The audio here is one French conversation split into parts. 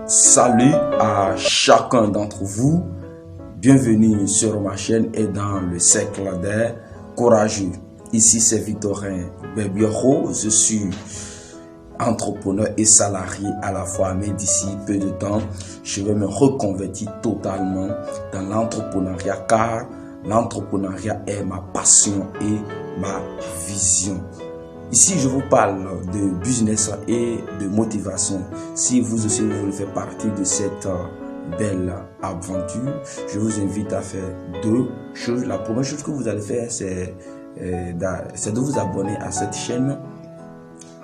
Salut à chacun d'entre vous, bienvenue sur ma chaîne et dans le cercle des courageux. Ici c'est Victorin Bebioro, je suis entrepreneur et salarié à la fois, mais d'ici peu de temps, je vais me reconvertir totalement dans l'entrepreneuriat car l'entrepreneuriat est ma passion et ma vision. Ici, je vous parle de business et de motivation. Si vous aussi vous voulez faire partie de cette belle aventure, je vous invite à faire deux choses. La première chose que vous allez faire, c'est de vous abonner à cette chaîne,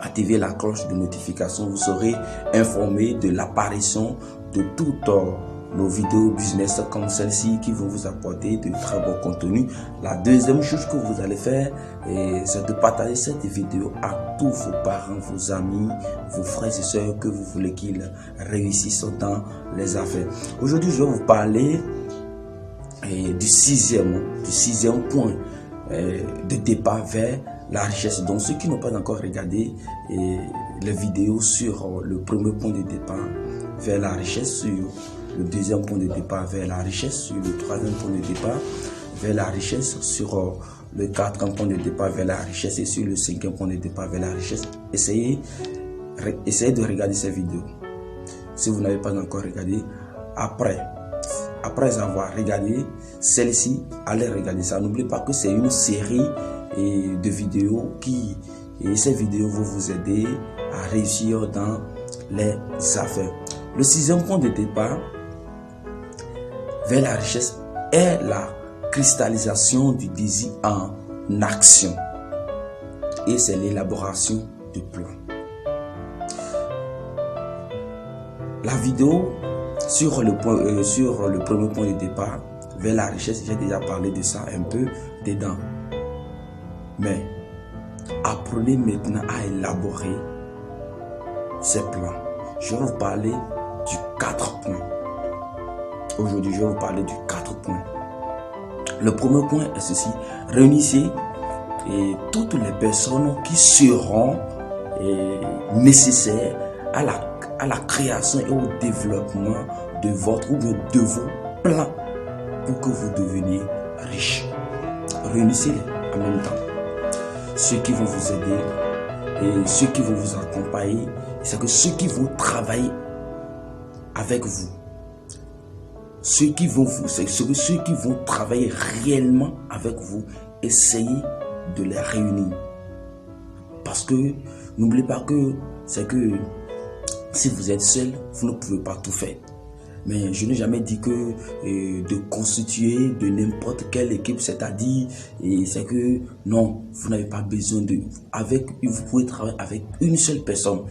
activer la cloche de notification. Vous serez informé de l'apparition de toutes nos vidéos business comme celle-ci qui vont vous apporter de très bons contenus. La deuxième chose que vous allez faire, c'est de partager cette vidéo à tous vos parents, vos amis, vos frères et sœurs que vous voulez qu'ils réussissent dans les affaires. Aujourd'hui, je vais vous parler du sixième point de départ vers la richesse. Donc, ceux qui n'ont pas encore regardé les vidéos sur le premier point de départ vers la richesse, sur le deuxième point de départ vers la richesse, sur le troisième point de départ vers la richesse, sur le quatrième point de départ vers la richesse et sur le cinquième point de départ vers la richesse. Essayez de regarder ces vidéos. Si vous n'avez pas encore regardé, après avoir regardé celle-ci, allez regarder ça. N'oubliez pas que c'est une série de vidéos et ces vidéos vont vous aider à réussir dans les affaires. Le sixième point de départ vers la richesse est la cristallisation du désir en action et c'est l'élaboration du plan. La vidéo sur le premier point de départ vers la richesse, j'ai déjà parlé de ça un peu dedans. Mais apprenez maintenant à élaborer ces plans. Je vais vous parler du 4 points. Aujourd'hui, je vais vous parler du 4 points. Le premier point est ceci. Réunissez toutes les personnes qui seront nécessaires à la création et au développement de votre ou de vos plans pour que vous deveniez riche. Réunissez-les en même temps. Ceux qui vont vous aider et ceux qui vont vous accompagner, c'est que ceux qui vont travailler avec vous, ceux qui vont travailler réellement avec vous, essayez de les réunir. Parce que n'oubliez pas que c'est que si vous êtes seul, vous ne pouvez pas tout faire. Mais je n'ai jamais dit que de constituer de n'importe quelle équipe, c'est-à-dire, c'est que non, vous n'avez pas besoin vous pouvez travailler avec une seule personne.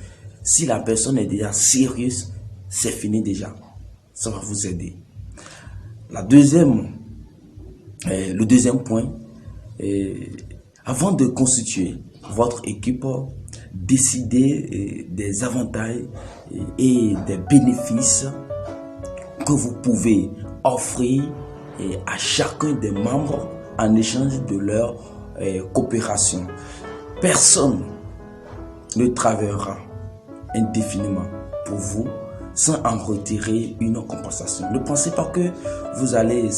Si la personne est déjà sérieuse, c'est fini déjà. Ça va vous aider. Le deuxième point, avant de constituer votre équipe, décidez des avantages et des bénéfices que vous pouvez offrir à chacun des membres en échange de leur coopération. Personne ne travaillera indéfiniment pour vous sans en retirer une compensation. Ne pensez pas que vous allez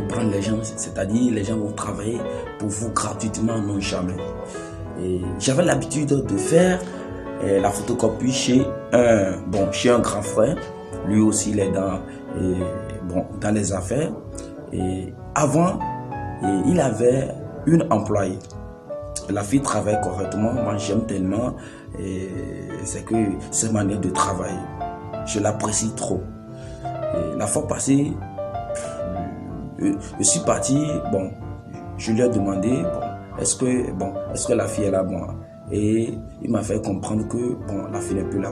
prendre les gens, c'est-à-dire les gens vont travailler pour vous gratuitement, non jamais. J'avais l'habitude de faire la photocopie chez un grand frère. Lui aussi il est dans les affaires. Et avant, il avait une employée. La fille travaille correctement. Moi j'aime tellement c'est que cette manière de travailler, je l'apprécie trop. La fois passée, je suis parti. Je lui ai demandé est-ce que la fille est là, et il m'a fait comprendre que la fille n'est plus là.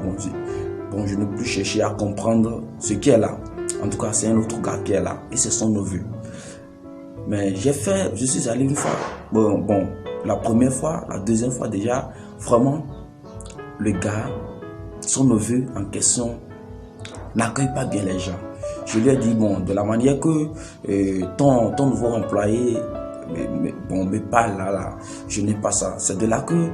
Je ne peux plus chercher à comprendre ce qui est là. En tout cas, c'est un autre gars qui est là et c'est son neveu. Mais je suis allé une fois. La première fois, la deuxième fois déjà, vraiment, le gars, son neveu en question, n'accueille pas bien les gens. Je lui ai dit, de la manière que ton nouveau employé me parle là, je n'ai pas ça. C'est de là que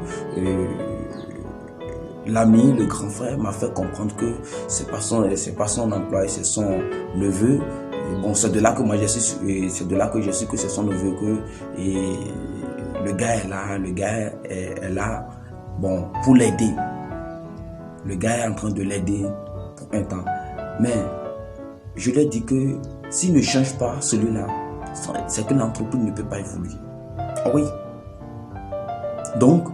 l'ami, le grand frère m'a fait comprendre que c'est pas son employé, c'est son neveu. Et bon, c'est de là que moi c'est de là que je sais que c'est son neveu, que et le gars est là, bon, pour l'aider. Le gars est en train de l'aider pour un temps. Mais je lui ai dit que s'il ne change pas celui-là, c'est que l'entreprise ne peut pas évoluer. Oui. Donc,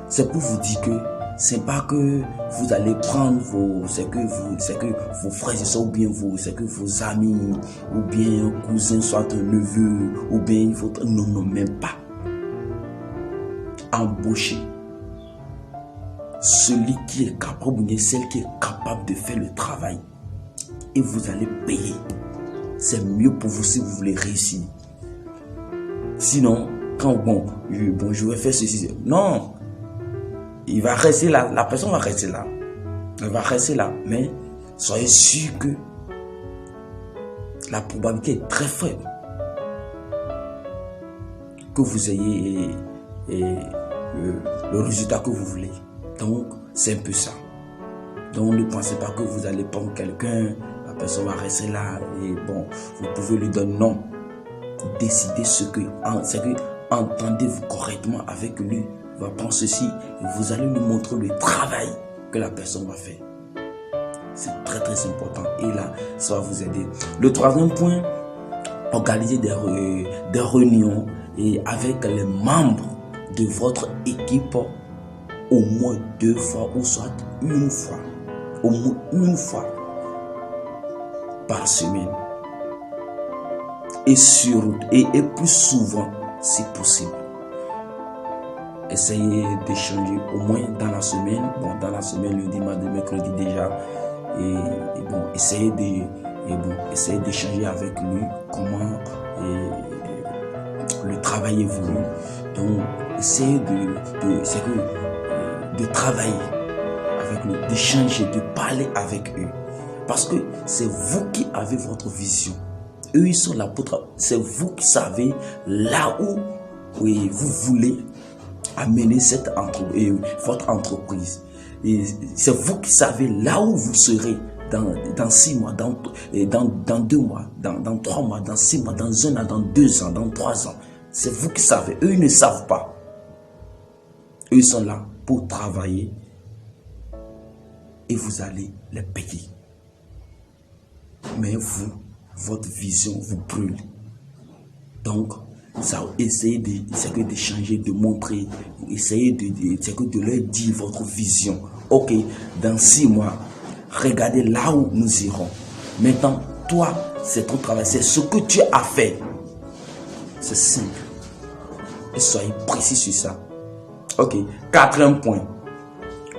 c'est pour vous dire que c'est pas que vous allez prendre c'est que vos frères et soeurs, ou bien c'est que vos amis, ou bien un cousin, soit un neveu, ou bien votre, non, même pas. Embauchez celui qui est capable, ou bien celle qui est capable de faire le travail. Et vous allez payer. C'est mieux pour vous si vous voulez réussir. Sinon, quand je vais faire ceci. Non. Il va rester là. La personne va rester là. Elle va rester là. Mais soyez sûr que la probabilité est très faible que vous ayez le résultat que vous voulez. Donc, c'est un peu ça. Donc, ne pensez pas que vous allez prendre quelqu'un, la personne va rester là et bon, vous pouvez lui donner non. Décidez ce que entendez-vous correctement avec lui. Il va prendre ceci et vous allez lui montrer le travail que la personne va faire. C'est très très important et là, ça va vous aider. Le troisième point, organisez des réunions et avec les membres de votre équipe au moins 2 fois ou soit une fois. Au moins une fois par semaine. Et plus souvent si possible. Essayez d'échanger au moins dans la semaine. Bon, dans la semaine, lundi, mardi, mercredi déjà. Et bon, essayez d'échanger avec lui comment le travail évolue. Donc, essayez de travailler avec lui, d'échanger, de parler avec eux. Parce que c'est vous qui avez votre vision. Eux, ils sont là pour travailler. C'est vous qui savez là où vous voulez amener votre entreprise. Et c'est vous qui savez là où vous serez dans 6 mois, dans 2 mois, dans 3 mois, dans 6 mois, dans 1 an, dans 2 ans, dans 3 ans. C'est vous qui savez. Eux, ils ne savent pas. Eux, ils sont là pour travailler et vous allez les payer. Mais vous, votre vision vous brûle. Donc, ça, essayez d'échanger, de montrer, essayez de leur dire votre vision. Ok, dans 6 mois, regardez là où nous irons. Maintenant, toi, c'est ton travail, c'est ce que tu as fait. C'est simple. Et soyez précis sur ça. Ok, 4e point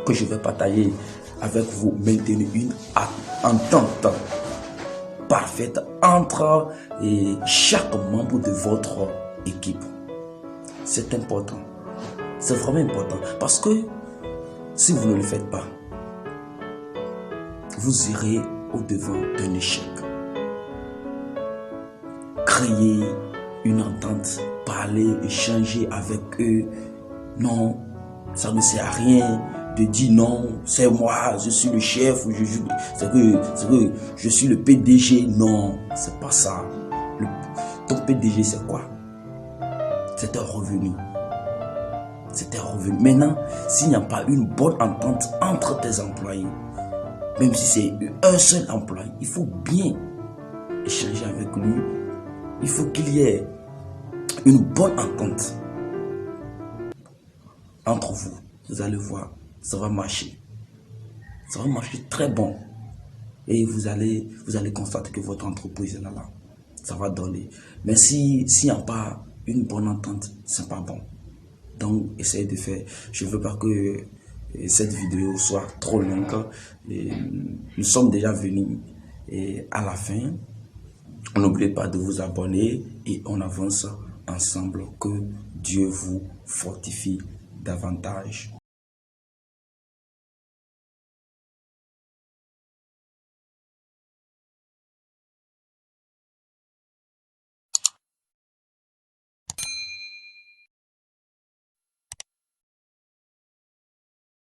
que je vais partager avec vous. Maintenez une entente parfaite entre chaque membre de votre équipe. C'est important. C'est vraiment important. Parce que si vous ne le faites pas, vous irez au-devant d'un échec. Créer une entente, parler, échanger avec eux. Non, ça ne sert à rien de dire non, c'est moi, je suis le chef, c'est que je suis le PDG. Non, c'est pas ça. Ton PDG, c'est quoi? C'est un revenu. C'est un revenu. Maintenant, s'il n'y a pas une bonne entente entre tes employés, même si c'est un seul employé, il faut bien échanger avec lui. Il faut qu'il y ait une bonne entente entre vous. Vous allez voir, ça va marcher. Ça va marcher très bon. Et vous allez constater que votre entreprise est là. Ça va donner. Mais s'il n'y a pas une bonne entente, c'est pas bon. Donc, essayez de faire. Je ne veux pas que cette vidéo soit trop longue. Et nous sommes déjà venus à la fin. N'oubliez pas de vous abonner et on avance ensemble. Que Dieu vous fortifie davantage.